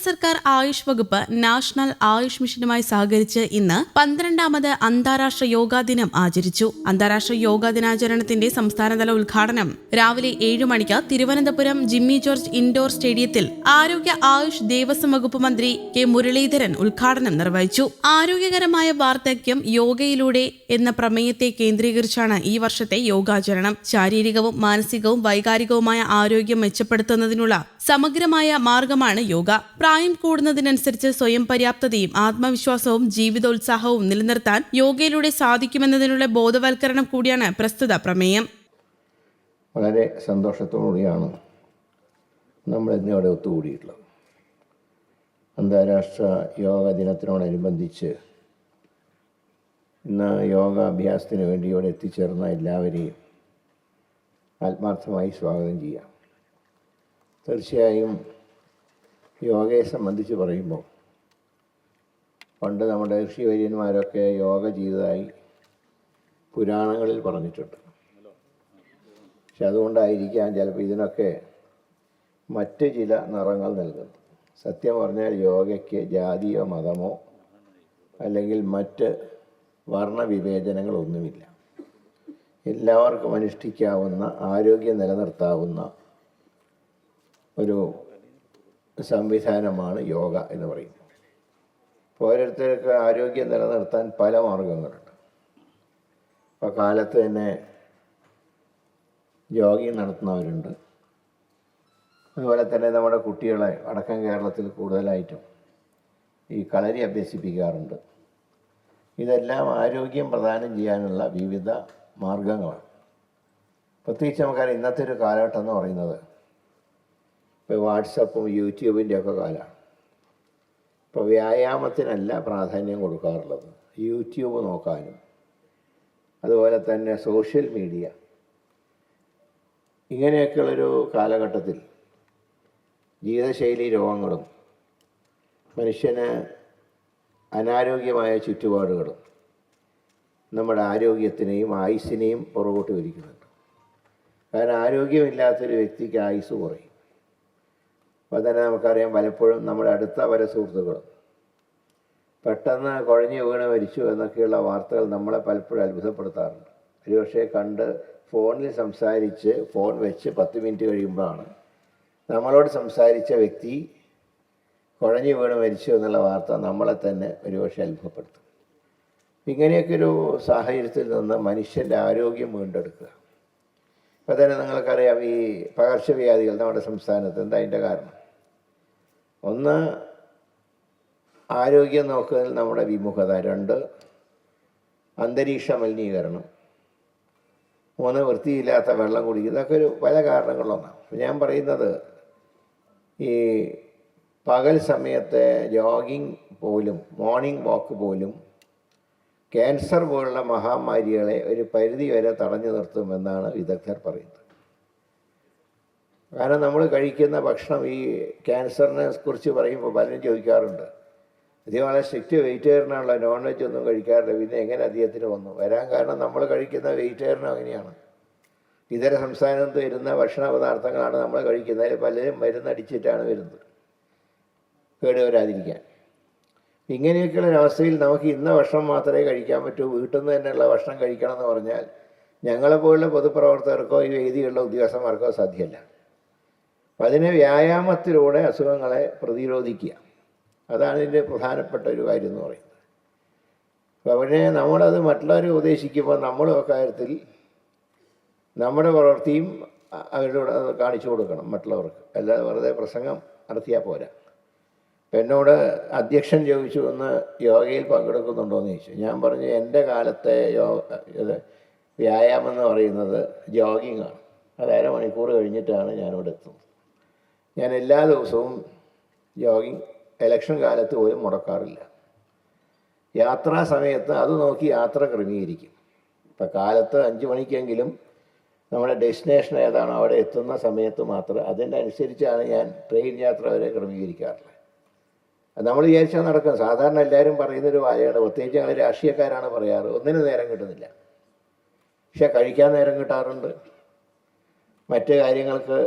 സർക്കാർ ആയുഷ് വകുപ്പ് നാഷണൽ ആയുഷ് മിഷനുമായി സഹകരിച്ച് ഇന്ന് 12ാമത് അന്താരാഷ്ട്ര യോഗാ ദിനം ആചരിച്ചു. അന്താരാഷ്ട്ര യോഗാ ദിനാചരണത്തിന്റെ സംസ്ഥാനതല ഉദ്ഘാടനം രാവിലെ 7 മണിക്ക് തിരുവനന്തപുരം ജിമ്മി ജോർജ് ഇൻഡോർ സ്റ്റേഡിയത്തിൽ ആരോഗ്യ ആയുഷ് ദേവസ്വം വകുപ്പ് മന്ത്രി കെ മുരളീധരൻ ഉദ്ഘാടനം നിർവഹിച്ചു. ആരോഗ്യകരമായ വാർദ്ധക്യം യോഗയിലൂടെ എന്ന പ്രമേയത്തെ കേന്ദ്രീകരിച്ചാണ് ഈ വർഷത്തെ യോഗാചരണം. ശാരീരികവും മാനസികവും വൈകാരികവുമായ ആരോഗ്യം മെച്ചപ്പെടുത്തുന്നതിനുള്ള സമഗ്രമായ മാർഗമാണ് യോഗ. പ്രായം കൂടുന്നതിനനുസരിച്ച് സ്വയം പര്യാപ്തതയും ആത്മവിശ്വാസവും ജീവിതോത്സാഹവും നിലനിർത്താൻ യോഗയിലൂടെ സാധിക്കുമെന്നതിനുള്ള ബോധവൽക്കരണം കൂടിയാണ് പ്രസ്തുത പ്രമേയം. വളരെ സന്തോഷത്തോടുകൂടിയാണ് നമ്മൾ ഇന്നിവിടെ ഒത്തുകൂടിയിട്ടുള്ളത്. അന്താരാഷ്ട്ര യോഗ ദിനത്തിനോടനുബന്ധിച്ച് ഇന്ന് യോഗാഭ്യാസത്തിന് വേണ്ടി ഇവിടെ എത്തിച്ചേർന്ന എല്ലാവരെയും ആത്മാർത്ഥമായി സ്വാഗതം ചെയ്യാം. തീർച്ചയായും യോഗയെ സംബന്ധിച്ച് പറയുമ്പോൾ പണ്ട് നമ്മുടെ ഋഷിവര്യന്മാരൊക്കെ യോഗ ചെയ്തതായി പുരാണങ്ങളിൽ പറഞ്ഞിട്ടുണ്ട്. പക്ഷെ അതുകൊണ്ടായിരിക്കാം ചിലപ്പോൾ ഇതിനൊക്കെ മറ്റ് ചില നിറങ്ങൾ നൽകുന്നു. സത്യം പറഞ്ഞാൽ യോഗയ്ക്ക് ജാതിയോ മതമോ അല്ലെങ്കിൽ മറ്റ് വർണ്ണവിവേചനങ്ങളൊന്നുമില്ല. എല്ലാവർക്കും അനുഷ്ഠിക്കാവുന്ന, ആരോഗ്യം നിലനിർത്താവുന്ന ഒരു സംവിധാനമാണ് യോഗ എന്ന് പറയുന്നത്. ഓരോരുത്തർക്ക് ആരോഗ്യം നിലനിർത്താൻ പല മാർഗങ്ങളുണ്ട്. ഇപ്പോൾ കാലത്ത് തന്നെ ജോഗിങ് നടത്തുന്നവരുണ്ട്. അതുപോലെ തന്നെ നമ്മുടെ കുട്ടികളെ അടക്കം കേരളത്തിൽ കൂടുതലായിട്ടും ഈ കളരി അഭ്യസിപ്പിക്കാറുണ്ട്. ഇതെല്ലാം ആരോഗ്യം പ്രദാനം ചെയ്യാനുള്ള വിവിധ മാർഗങ്ങളാണ്. പ്രത്യേകിച്ച് നമുക്കറിയാം ഇന്നത്തെ ഒരു കാലഘട്ടം എന്ന് പറയുന്നത് ഇപ്പോൾ വാട്സപ്പും യൂട്യൂബിൻ്റെയൊക്കെ കാലമാണ്. ഇപ്പോൾ വ്യായാമത്തിനല്ല പ്രാധാന്യം കൊടുക്കാറുള്ളത്, യൂട്യൂബ് നോക്കാനും അതുപോലെ തന്നെ സോഷ്യൽ മീഡിയ ഇങ്ങനെയൊക്കെയുള്ളൊരു കാലഘട്ടത്തിൽ ജീവിതശൈലി രോഗങ്ങളും മനുഷ്യന് അനാരോഗ്യമായ ചുറ്റുപാടുകളും നമ്മുടെ ആരോഗ്യത്തിനെയും ആയുസ്സിനെയും പുറകോട്ട് വലിക്കുന്നുണ്ട്. കാരണം ആരോഗ്യമില്ലാത്തൊരു വ്യക്തിക്ക് ആയുസ് കുറയും. അപ്പോൾ തന്നെ നമുക്കറിയാം, പലപ്പോഴും നമ്മുടെ അടുത്ത പല സുഹൃത്തുക്കളും പെട്ടെന്ന് കുഴഞ്ഞു വീണ് മരിച്ചു എന്നൊക്കെയുള്ള വാർത്തകൾ നമ്മളെ പലപ്പോഴും അത്ഭുതപ്പെടുത്താറുണ്ട്. ഒരുപക്ഷെ കണ്ട് ഫോണിൽ സംസാരിച്ച് ഫോൺ വെച്ച് 10 മിനിറ്റ് കഴിയുമ്പോഴാണ് നമ്മളോട് സംസാരിച്ച വ്യക്തി കുഴഞ്ഞു വീണ് മരിച്ചു എന്നുള്ള വാർത്ത നമ്മളെ തന്നെ ഒരുപക്ഷെ അത്ഭുതപ്പെടുത്തും. ഇങ്ങനെയൊക്കെയൊരു സാഹചര്യത്തിൽ നിന്ന് മനുഷ്യൻ്റെ ആരോഗ്യം വീണ്ടെടുക്കുക. ഇപ്പോൾ തന്നെ നിങ്ങൾക്കറിയാം, ഈ പകർച്ചവ്യാധികൾ നമ്മുടെ സംസ്ഥാനത്ത് എന്താ അതിൻ്റെ കാരണം? ഒന്ന്, ആരോഗ്യം നോക്കുന്നതിൽ നമ്മുടെ വിമുഖത. 2, അന്തരീക്ഷ മലിനീകരണം. 3, വൃത്തിയില്ലാത്ത വെള്ളം കുടിക്കുക. ഇതൊക്കെ ഒരു പല കാരണങ്ങളൊന്നാണ്. ഞാൻ പറയുന്നത്, ഈ പകൽ സമയത്തെ ജോഗിങ് പോലും, മോർണിംഗ് വാക്ക് പോലും ക്യാൻസർ പോലുള്ള മഹാമാരികളെ ഒരു പരിധി വരെ തടഞ്ഞു നിർത്തുമെന്നാണ് വിദഗ്ധർ പറയുന്നത്. കാരണം നമ്മൾ കഴിക്കുന്ന ഭക്ഷണം, ഈ ക്യാൻസറിനെ കുറിച്ച് പറയുമ്പോൾ പലരും ചോദിക്കാറുണ്ട്, അധികം വളരെ സ്ട്രിക്റ്റ് വെജിറ്റേറിയനാണല്ലോ, നോൺ വെജ് ഒന്നും കഴിക്കാറില്ല, പിന്നെ എങ്ങനെ അദ്ദേഹത്തിന് വന്നു? വരാൻ കാരണം നമ്മൾ കഴിക്കുന്ന വെജിറ്റേറിയനും അങ്ങനെയാണ്. ഇതര സംസ്ഥാനത്ത് വരുന്ന ഭക്ഷണ പദാർത്ഥങ്ങളാണ് നമ്മൾ കഴിക്കുന്നത്. അതിൽ പലരും മരുന്നടിച്ചിട്ടാണ് വരുന്നത് കേടുവരാതിരിക്കാൻ. ഇങ്ങനെയൊക്കെയുള്ളൊരവസ്ഥയിൽ നമുക്ക് ഇന്ന ഭക്ഷണം മാത്രമേ കഴിക്കാൻ പറ്റൂ, വീട്ടിൽ നിന്ന് തന്നെയുള്ള ഭക്ഷണം കഴിക്കണം എന്ന് പറഞ്ഞാൽ ഞങ്ങളെപ്പോലുള്ള പൊതുപ്രവർത്തകർക്കോ ഈ വേദിയുള്ള ഉദ്യോഗസ്ഥന്മാർക്കോ സാധ്യമല്ല. അപ്പം അതിന് വ്യായാമത്തിലൂടെ അസുഖങ്ങളെ പ്രതിരോധിക്കുക, അതാണ് ഇതിൻ്റെ പ്രധാനപ്പെട്ട ഒരു കാര്യം എന്ന് പറയുന്നത്. അപ്പോൾ അവിടെ നമ്മളത് മറ്റുള്ളവരെ ഉപദേശിക്കുമ്പോൾ നമ്മളും അക്കാര്യത്തിൽ നമ്മുടെ പ്രവൃത്തിയും അവരോട് കാണിച്ചു കൊടുക്കണം മറ്റുള്ളവർക്ക്. അല്ലാതെ വെറുതെ പ്രസംഗം നടത്തിയാൽ പോരാ. അപ്പം എന്നോട് അധ്യക്ഷൻ ചോദിച്ചു, ഒന്ന് യോഗയിൽ പങ്കെടുക്കുന്നുണ്ടോ എന്ന് ചോദിച്ചു. ഞാൻ പറഞ്ഞു, എൻ്റെ കാലത്തെ വ്യായാമം എന്ന് പറയുന്നത് ജോഗിങ്ങാണ്. അത് അരമണിക്കൂർ കഴിഞ്ഞിട്ടാണ് ഞാനിവിടെ എത്തുന്നത്. ഞാൻ എല്ലാ ദിവസവും ജോഗിങ് ഇലക്ഷൻ കാലത്ത് പോലും മുടക്കാറില്ല. യാത്രാ സമയത്ത് അത് നോക്കി യാത്ര ക്രമീകരിക്കും. ഇപ്പം കാലത്ത് 5 മണിക്കെങ്കിലും നമ്മുടെ ഡെസ്റ്റിനേഷൻ ഏതാണോ അവിടെ എത്തുന്ന സമയത്ത് മാത്രം അതിൻ്റെ അനുസരിച്ചാണ് ഞാൻ ട്രെയിൻ യാത്ര വരെ ക്രമീകരിക്കാറുള്ളത്. നമ്മൾ വിചാരിച്ചാൽ നടക്കും. സാധാരണ എല്ലാവരും പറയുന്നൊരു വാചകമാണ്, പ്രത്യേകിച്ച് ഞങ്ങൾ രാഷ്ട്രീയക്കാരാണ് പറയാറ്, ഒന്നിനും നേരം കിട്ടുന്നില്ല. പക്ഷെ കഴിക്കാൻ നേരം കിട്ടാറുണ്ട്, മറ്റ് കാര്യങ്ങൾക്ക്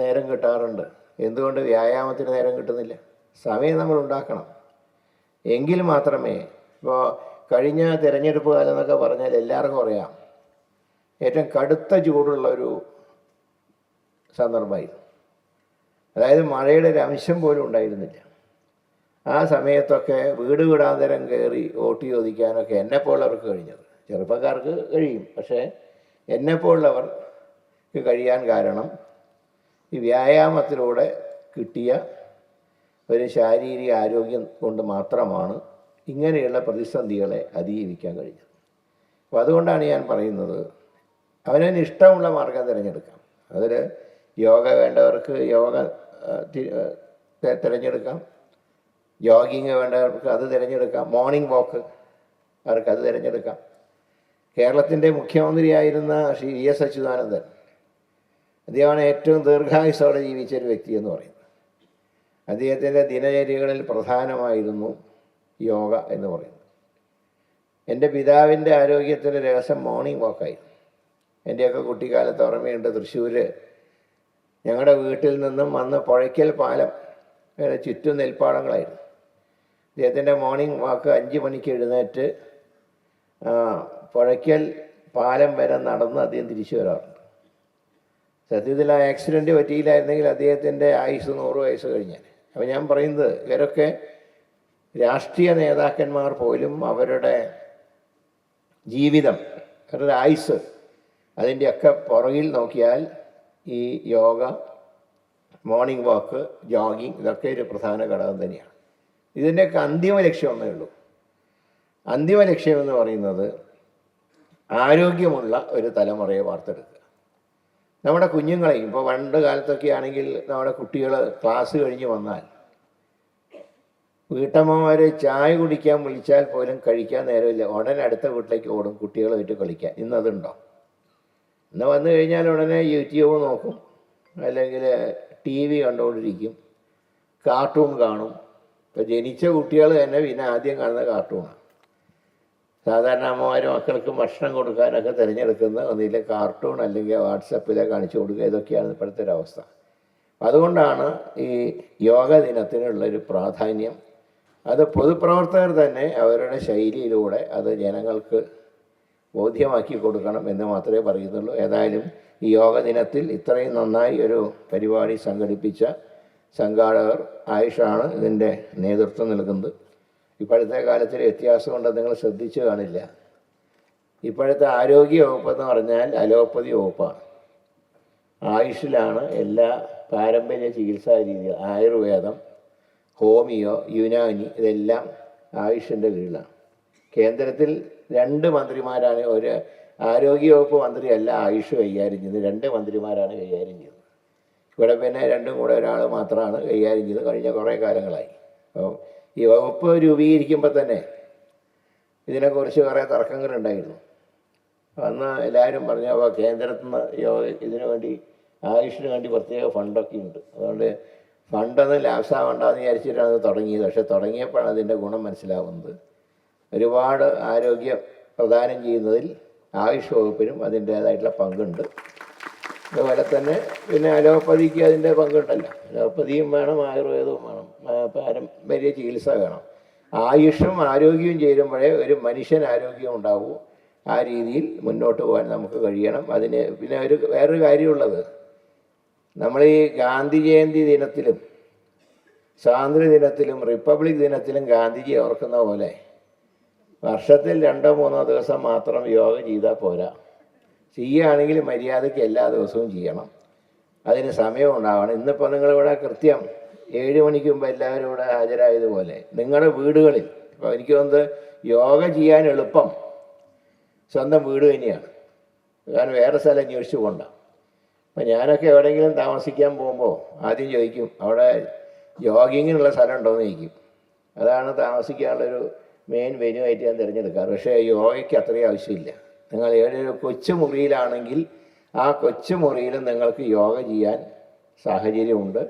നേരം കിട്ടാറുണ്ട്. എന്തുകൊണ്ട് വ്യായാമത്തിന് നേരം കിട്ടുന്നില്ല? സമയം നമ്മൾ ഉണ്ടാക്കണം. എങ്കിൽ മാത്രമേ, ഇപ്പോൾ കഴിഞ്ഞ തിരഞ്ഞെടുപ്പ് കാലം എന്നൊക്കെ പറഞ്ഞാൽ എല്ലാവർക്കും അറിയാം, ഏറ്റവും കടുത്ത ചൂടുള്ള ഒരു സന്ദർഭമായിരുന്നു. അതായത് മഴയുടെ ഒരു അംശം പോലും ഉണ്ടായിരുന്നില്ല. ആ സമയത്തൊക്കെ വീട് വീടാന്തരം കയറി വോട്ട് ചോദിക്കാനൊക്കെ എന്നെപ്പോലുള്ളവർക്ക് കഴിഞ്ഞത്. ചെറുപ്പക്കാർക്ക് കഴിയും, പക്ഷേ എന്നെപ്പോലുള്ളവർക്ക് കഴിയാൻ കാരണം ഈ വ്യായാമത്തിലൂടെ കിട്ടിയ ഒരു ശാരീരിക ആരോഗ്യം കൊണ്ട് മാത്രമാണ് ഇങ്ങനെയുള്ള പ്രതിസന്ധികളെ അതിജീവിക്കാൻ കഴിഞ്ഞത്. അപ്പോൾ അതുകൊണ്ടാണ് ഞാൻ പറയുന്നത്, അവനവന് ഇഷ്ടമുള്ള മാർഗം തിരഞ്ഞെടുക്കാം. അതിൽ യോഗ വേണ്ടവർക്ക് യോഗ തിരഞ്ഞെടുക്കാം, ജോഗിങ് വേണ്ടവർക്ക് അത് തിരഞ്ഞെടുക്കാം, മോർണിംഗ് വാക്ക് അവർക്ക് അത് തിരഞ്ഞെടുക്കാം. കേരളത്തിൻ്റെ മുഖ്യമന്ത്രിയായിരുന്ന ശ്രീ വി എസ് അച്യുതാനന്ദൻ, അദ്ദേഹമാണ് ഏറ്റവും ദീർഘായുസ്സോടെ ജീവിച്ചൊരു വ്യക്തി എന്ന് പറയുന്നത്. അദ്ദേഹത്തിൻ്റെ ദിനചര്യകളിൽ പ്രധാനമായിരുന്നു യോഗ എന്ന് പറയുന്നത്. എൻ്റെ പിതാവിൻ്റെ ആരോഗ്യത്തിൻ്റെ രഹസ്യം മോർണിംഗ് വാക്കായിരുന്നു. എൻ്റെയൊക്കെ കുട്ടിക്കാലത്ത് ഓർമ്മയുണ്ട്, തൃശ്ശൂർ ഞങ്ങളുടെ വീട്ടിൽ നിന്നും വന്ന് പുഴയ്ക്കൽ പാലം വരെ ചുറ്റും നെൽപ്പാടങ്ങളായിരുന്നു. അദ്ദേഹത്തിൻ്റെ മോർണിംഗ് വാക്ക് 5 മണിക്ക് എഴുന്നേറ്റ് പുഴയ്ക്കൽ പാലം വരെ നടന്ന് അദ്ദേഹം തിരിച്ചു വരാറുണ്ട്. സത്യത്തിൽ ആ ആക്സിഡൻറ്റ് പറ്റിയില്ലായിരുന്നെങ്കിൽ അദ്ദേഹത്തിൻ്റെ ആയുസ് 100 വയസ്സ് കഴിഞ്ഞാൽ. അപ്പോൾ ഞാൻ പറയുന്നത്, ഇവരൊക്കെ രാഷ്ട്രീയ നേതാക്കന്മാർ പോലും അവരുടെ ജീവിതം, അവരുടെ ആയുസ്, അതിൻ്റെയൊക്കെ പുറകിൽ നോക്കിയാൽ ഈ യോഗ, മോർണിംഗ് വാക്ക്, ജോഗിങ് ഇതൊക്കെ ഒരു പ്രധാന ഘടകം തന്നെയാണ്. ഇതിൻ്റെയൊക്കെ അന്തിമ ലക്ഷ്യം ഒന്നേ ഉള്ളൂ. അന്തിമ ലക്ഷ്യം എന്ന് പറയുന്നത് ആരോഗ്യമുള്ള ഒരു തലമുറയെ വാർത്തെടുക്കുക. നമ്മുടെ കുഞ്ഞുങ്ങളെയും, ഇപ്പോൾ പണ്ട് കാലത്തൊക്കെ ആണെങ്കിൽ നമ്മുടെ കുട്ടികൾ ക്ലാസ് കഴിഞ്ഞ് വന്നാൽ വീട്ടമ്മമാർ ചായ കുടിക്കാൻ വിളിച്ചാൽ പോലും കഴിക്കാൻ നേരമില്ല, ഉടനെ അടുത്ത വീട്ടിലേക്ക് ഓടും കുട്ടികളുമായിട്ട് കളിക്കാൻ. ഇന്നതുണ്ടോ? ഇന്ന് വന്നു കഴിഞ്ഞാൽ ഉടനെ യൂട്യൂബ് നോക്കും, അല്ലെങ്കിൽ TV കണ്ടുകൊണ്ടിരിക്കും, കാർട്ടൂൺ കാണും. ഇപ്പോൾ ജനിച്ച കുട്ടികൾ തന്നെ പിന്നെ ആദ്യം കാണുന്ന കാർട്ടൂണാണ്. സാധാരണ അമ്മമാർ മക്കൾക്ക് ഭക്ഷണം കൊടുക്കാനൊക്കെ തിരഞ്ഞെടുക്കുന്ന ഒന്നില്ല കാർട്ടൂൺ, അല്ലെങ്കിൽ വാട്സപ്പിലെ കാണിച്ചു കൊടുക്കുക. ഇതൊക്കെയാണ് ഇപ്പോഴത്തെ ഒരവസ്ഥ. അതുകൊണ്ടാണ് ഈ യോഗ ദിനത്തിനുള്ളൊരു പ്രാധാന്യം. അത് പൊതുപ്രവർത്തകർ തന്നെ അവരുടെ ശൈലിയിലൂടെ അത് ജനങ്ങൾക്ക് ബോധ്യമാക്കി കൊടുക്കണം എന്ന് മാത്രമേ പറയുന്നുള്ളൂ. ഏതായാലും ഈ യോഗ ദിനത്തിൽ ഇത്രയും നന്നായി ഒരു പരിപാടി സംഘടിപ്പിച്ച സംഘാടകർ ആയുഷാണ് ഇതിൻ്റെ നേതൃത്വം നൽകുന്നത്. ഇപ്പോഴത്തെ കാലത്തിൽ വ്യത്യാസം കൊണ്ട് നിങ്ങൾ ശ്രദ്ധിച്ചു കാണില്ല. ഇപ്പോഴത്തെ ആരോഗ്യ വകുപ്പെന്ന് പറഞ്ഞാൽ അലോപ്പതി വകുപ്പാണ്. ആയുഷിലാണ് എല്ലാ പാരമ്പര്യ ചികിത്സാ രീതികൾ, ആയുർവേദം, ഹോമിയോ, യുനാനി, ഇതെല്ലാം ആയുഷിൻ്റെ കീഴിലാണ്. കേന്ദ്രത്തിൽ 2 മന്ത്രിമാരാണ്, ഒരു ആരോഗ്യവകുപ്പ് മന്ത്രിയല്ല ആയുഷ് കൈകാര്യം ചെയ്യുന്നത്, 2 മന്ത്രിമാരാണ് കൈകാര്യം ചെയ്യുന്നത്. ഇവിടെ പിന്നെ 2ഉം കൂടെ ഒരാൾ മാത്രമാണ് കൈകാര്യം ചെയ്തത് കഴിഞ്ഞ കുറേ കാലങ്ങളായി. അപ്പോൾ ഈ വകുപ്പ് രൂപീകരിക്കുമ്പോൾ തന്നെ ഇതിനെക്കുറിച്ച് കുറേ തർക്കങ്ങളുണ്ടായിരുന്നു. അന്ന് എല്ലാവരും പറഞ്ഞു, അപ്പോൾ കേന്ദ്രത്തിൽ നിന്ന് ഇതിനു വേണ്ടി ആയുഷിന് വേണ്ടി പ്രത്യേക ഫണ്ടൊക്കെ ഉണ്ട്, അതുകൊണ്ട് ഫണ്ടൊന്നും ലാഭസാവണ്ടെന്ന് വിചാരിച്ചിട്ടാണ് അത് തുടങ്ങിയത്. പക്ഷെ തുടങ്ങിയപ്പോഴാണ് അതിൻ്റെ ഗുണം മനസ്സിലാവുന്നത്. ഒരുപാട് ആരോഗ്യം പ്രദാനം ചെയ്യുന്നതിൽ ആയുഷ് വകുപ്പിനും അതിൻ്റേതായിട്ടുള്ള പങ്കുണ്ട്. അതുപോലെ തന്നെ പിന്നെ അലോപ്പതിക്ക് അതിൻ്റെ പങ്കുണ്ടല്ലോ. അലോപ്പതിയും വേണം, ആയുർവേദവും വേണം, പാരമ്പര്യ ചികിത്സ വേണം. ആയുഷും ആരോഗ്യവും ചേരുമ്പോഴേ ഒരു മനുഷ്യൻ ആരോഗ്യം ഉണ്ടാവൂ. ആ രീതിയിൽ മുന്നോട്ട് പോകാൻ നമുക്ക് കഴിയണം. അതിന് പിന്നെ വേറൊരു കാര്യമുള്ളത്, നമ്മൾ ഈ ഗാന്ധി ജയന്തി ദിനത്തിലും സ്വാതന്ത്ര്യ ദിനത്തിലും റിപ്പബ്ലിക് ദിനത്തിലും ഗാന്ധിജിയെ ഓർക്കുന്ന പോലെ വർഷത്തിൽ 2-3 ദിവസം മാത്രം യോഗ ചെയ്താൽ പോരാ. ചെയ്യുകയാണെങ്കിൽ മര്യാദയ്ക്ക് എല്ലാ ദിവസവും ചെയ്യണം. അതിന് സമയം ഉണ്ടാവണം. ഇന്നിപ്പോൾ നിങ്ങളിവിടെ കൃത്യം 7 മണിക്ക് മുമ്പ് എല്ലാവരും ഇവിടെ ഹാജരായതുപോലെ നിങ്ങളുടെ വീടുകളിൽ, ഇപ്പോൾ എനിക്ക് തോന്നുന്നത് യോഗ ചെയ്യാൻ എളുപ്പം സ്വന്തം വീട് തന്നെയാണ്. കാരണം വേറെ സ്ഥലം അന്വേഷിച്ചു പോകണ്ട. അപ്പം ഞാനൊക്കെ എവിടെയെങ്കിലും താമസിക്കാൻ പോകുമ്പോൾ ആദ്യം ചോദിക്കും, അവിടെ ജോഗിങ്ങിനുള്ള സ്ഥലം ഉണ്ടോയെന്ന് ചോദിക്കും. അതാണ് താമസിക്കാനുള്ളൊരു മെയിൻ വെന്യൂ ആയിട്ട് ഞാൻ തിരഞ്ഞെടുക്കാറ്. പക്ഷേ യോഗയ്ക്ക് അത്രയും ആവശ്യമില്ല. നിങ്ങൾ ഏതൊരു കൊച്ചു മുറിയിലാണെങ്കിൽ ആ കൊച്ചു മുറിയിലും നിങ്ങൾക്ക് യോഗ ചെയ്യാൻ സാഹചര്യമുണ്ട്.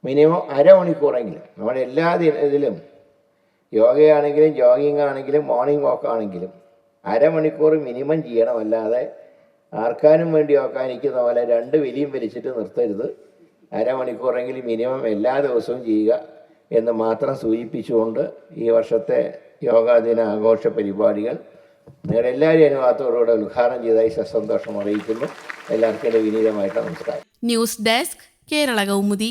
മിനിമം അരമണിക്കൂറെങ്കിലും. നമ്മുടെ എല്ലാ ഇതിലും യോഗയാണെങ്കിലും ജോഗിങ് ആണെങ്കിലും മോർണിംഗ് വാക്ക് ആണെങ്കിലും അരമണിക്കൂർ മിനിമം ചെയ്യണം. അല്ലാതെ ആർക്കാനും വേണ്ടി ഓക്കാനിക്കുന്ന പോലെ 2 വലിയും വലിച്ചിട്ട് നിർത്തരുത്. അരമണിക്കൂറെങ്കിലും മിനിമം എല്ലാ ദിവസവും ചെയ്യുക. എന്ന് മാത്രം സൂചിപ്പിച്ചുകൊണ്ട് ഈ വർഷത്തെ യോഗാ ദിന ആഘോഷ പരിപാടികൾ നിങ്ങൾ എല്ലാവരും അനുവാദത്തോടുകൂടെ ഉദ്ഘാടനം ചെയ്തതായി സസന്തോഷം അറിയിക്കുന്നു. എല്ലാവർക്കും എൻ്റെ വിനീതമായിട്ട് നമസ്കാരം. News desk Kerala Kaumudi.